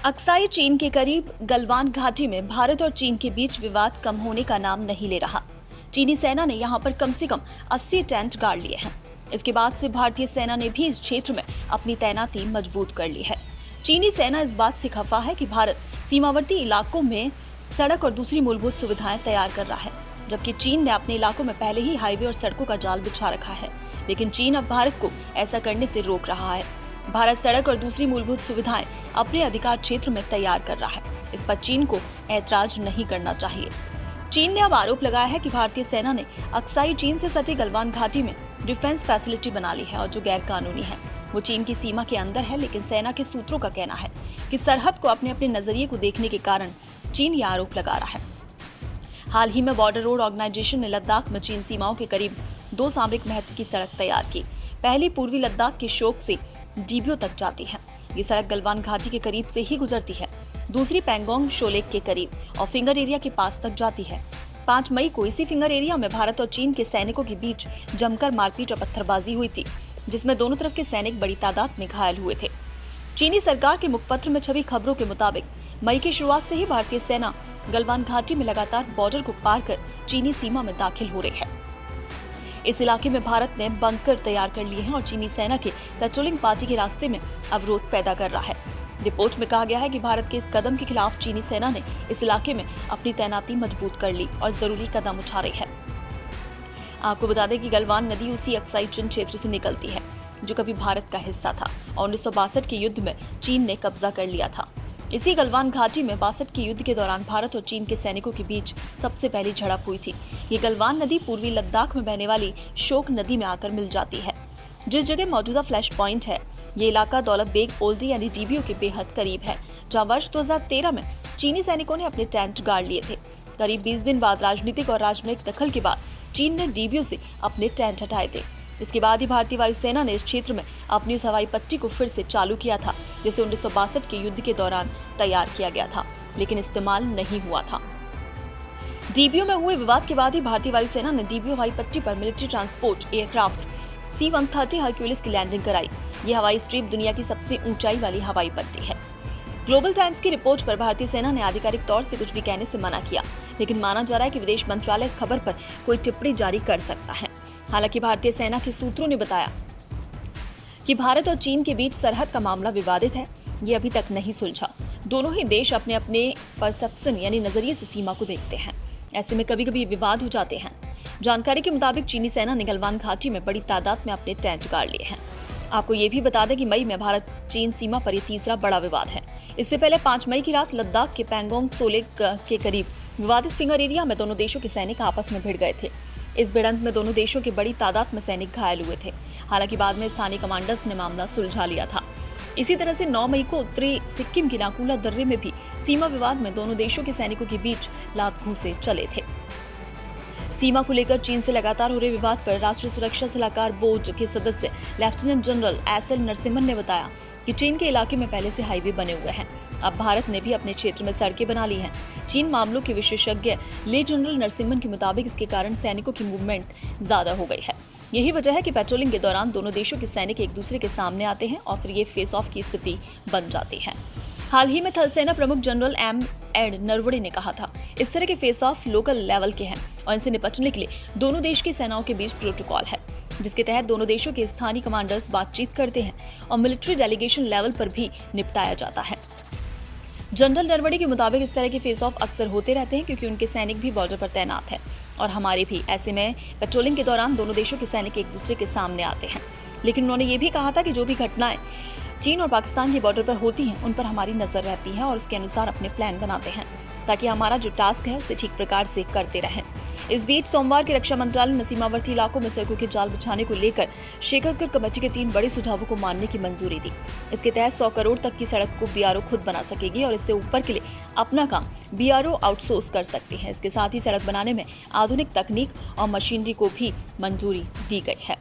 Aksai चीन के करीब गलवान घाटी में भारत और चीन के बीच विवाद कम होने का नाम नहीं ले रहा। चीनी सेना ने यहां पर कम से कम 80 टेंट गाड़ लिए हैं। इसके बाद से भारतीय सेना ने भी इस क्षेत्र में अपनी तैनाती मजबूत कर ली है। चीनी सेना इस बात से खफा है कि भारत सीमावर्ती इलाकों में सड़क और दूसरी मूलभूत सुविधाएं तैयार कर रहा है, जबकि चीन ने अपने इलाकों में पहले ही हाईवे और सड़कों का जाल बिछा रखा है। लेकिन चीन अब भारत को ऐसा करने से रोक रहा है। भारत सड़क और दूसरी मूलभूत सुविधाएं अपने अधिकार क्षेत्र में तैयार कर रहा है। इस पर चीन को ऐतराज नहीं करना चाहिए। चीन ने अब आरोप लगाया है कि भारतीय सेना ने अक्साई चीन से सटे गलवान घाटी में डिफेंस फैसिलिटी बना ली है और जो गैर कानूनी है वो चीन की सीमा के अंदर है। लेकिन सेना के सूत्रों का कहना है कि सरहद को अपने नजरिए को देखने के कारण चीन ये आरोप लगा रहा है। हाल ही में बॉर्डर रोड ऑर्गेनाइजेशन ने लद्दाख में चीन सीमाओं के करीब 2 सामरिक महत्व की सड़क तैयार की। पहली पूर्वी लद्दाख के शोक से डीबियो तक जाती है। ये सड़क गलवान घाटी के करीब से ही गुजरती है। दूसरी पैंगोंग शोलेक के करीब और फिंगर एरिया के पास तक जाती है। 5 मई को इसी फिंगर एरिया में भारत और चीन के सैनिकों के बीच जमकर मारपीट और पत्थरबाजी हुई थी, जिसमें दोनों तरफ के सैनिक बड़ी तादाद में घायल हुए थे। चीनी सरकार के मुखपत्र में छपी खबरों के मुताबिक मई की शुरुआत से ही भारतीय सेना गलवान घाटी में लगातार बॉर्डर को पार कर चीनी सीमा में दाखिल हो रही है। इस इलाके में भारत ने बंकर तैयार कर लिए हैं और चीनी सेना के पेट्रोलिंग पार्टी के रास्ते में अवरोध पैदा कर रहा है। रिपोर्ट में कहा गया है कि भारत के इस कदम के खिलाफ चीनी सेना ने इस इलाके में अपनी तैनाती मजबूत कर ली और जरूरी कदम उठा रही है। आपको बता दें कि गलवान नदी उसी अक्साई चीन क्षेत्र से निकलती है, जो कभी भारत का हिस्सा था और 1962 के युद्ध में चीन ने कब्जा कर लिया था। इसी गलवान घाटी में 62 के युद्ध के दौरान भारत और चीन के सैनिकों के बीच सबसे पहली झड़प हुई थी। ये गलवान नदी पूर्वी लद्दाख में बहने वाली शोक नदी में आकर मिल जाती है, जिस जगह मौजूदा फ्लैश पॉइंट है। ये इलाका दौलत बेग ओल्डी यानी डीबियो के बेहद करीब है, जहाँ वर्ष 2013 में चीनी सैनिकों ने अपने टेंट गाड़ लिए थे। करीब 20 दिन बाद राजनीतिक और राजनयिक दखल के बाद चीन ने डीबियो से अपने टेंट हटाए थे। इसके बाद ही भारतीय वायुसेना ने इस क्षेत्र में अपनी उस हवाई पट्टी को फिर से चालू किया था, जिसे 1962 के युद्ध के दौरान तैयार किया गया था, लेकिन इस्तेमाल नहीं हुआ था। डीबियो में हुए विवाद के बाद ही भारतीय वायुसेना ने डीबियो हवाई पट्टी पर military transport aircraft C-130 Hercules की लैंडिंग कराई। ये हवाई स्ट्रिप दुनिया की सबसे ऊंचाई वाली हवाई पट्टी है। ग्लोबल टाइम्स की रिपोर्ट पर भारतीय सेना ने आधिकारिक तौर से कुछ भी कहने से मना किया, लेकिन माना जा रहा है कि विदेश मंत्रालय इस खबर पर कोई टिप्पणी जारी कर सकता है। हालांकि भारतीय सेना के सूत्रों ने बताया कि भारत और चीन के बीच सरहद का मामला विवादित है। ये अभी तक नहीं सुलझा। दोनों ही देश अपने अपने परसेप्शन यानी नजरिए से सीमा को देखते हैं। ऐसे में कभी कभी विवाद हो जाते हैं। जानकारी के मुताबिक चीनी सेना ने गलवान घाटी में बड़ी तादाद में अपने टेंट गाड़ लिए हैं। आपको ये भी बता दें कि मई में भारत चीन सीमा पर यह तीसरा बड़ा विवाद है। इससे पहले 5 मई की रात लद्दाख के पैंगोंग सोलेक के करीब विवादित फिंगर एरिया में दोनों देशों के सैनिक आपस में भिड़ गए थे। इस भिड़ंत में दोनों देशों के बड़ी तादाद में सैनिक घायल हुए थे। हालांकि बाद में स्थानीय कमांडर्स ने मामला सुलझा लिया था। इसी तरह से 9 मई को उत्तरी सिक्किम के नाकुला दर्रे में भी सीमा विवाद में दोनों देशों के सैनिकों के बीच लात घूंसे चले थे। सीमा को लेकर चीन से लगातार हो रहे विवाद पर राष्ट्रीय सुरक्षा सलाहकार बोर्ड के सदस्य लेफ्टिनेंट जनरल SL नरसिम्हन ने बताया कि चीन के इलाके में पहले से हाईवे बने हुए हैं। अब भारत ने भी अपने क्षेत्र में सड़कें बना ली हैं। चीन मामलों के विशेषज्ञ ले जनरल नरसिम्हन के मुताबिक इसके कारण सैनिकों की मूवमेंट ज्यादा हो गई है। यही वजह है कि पेट्रोलिंग के दौरान दोनों देशों के सैनिक एक दूसरे के सामने आते हैं और फिर ये फेस ऑफ की स्थिति बन जाती है। हाल ही में थल सेना प्रमुख जनरल M.Ed. नरवणे ने कहा था, इस तरह के फेस ऑफ लोकल लेवल के हैं और इनसे निपटने के लिए दोनों देश की सेनाओं के बीच प्रोटोकॉल है, जिसके तहत दोनों देशों के स्थानीय कमांडर्स बातचीत करते हैं और मिलिट्री डेलीगेशन लेवल पर भी निपटाया जाता है। जनरल नरवणे के मुताबिक इस तरह के फेस ऑफ अक्सर होते रहते हैं, क्योंकि उनके सैनिक भी बॉर्डर पर तैनात हैं और हमारे भी। ऐसे में पेट्रोलिंग के दौरान दोनों देशों के सैनिक एक दूसरे के सामने आते हैं। लेकिन उन्होंने ये भी कहा था कि जो भी घटनाएं चीन और पाकिस्तान के बॉर्डर पर होती हैं, उन पर हमारी नजर रहती है और उसके अनुसार अपने प्लान बनाते हैं, ताकि हमारा जो टास्क है उसे ठीक प्रकार से करते रहें। इस बीच सोमवार के रक्षा मंत्रालय ने सीमावर्ती इलाकों में सड़कों के जाल बिछाने को लेकर शेखरगढ़ कमेटी के 3 बड़े सुझावों को मानने की मंजूरी दी। इसके तहत 100 करोड़ तक की सड़क को BRO खुद बना सकेगी और इससे ऊपर के लिए अपना काम BRO आउटसोर्स कर सकती है। इसके साथ ही सड़क बनाने में आधुनिक तकनीक और मशीनरी को भी मंजूरी दी गई है।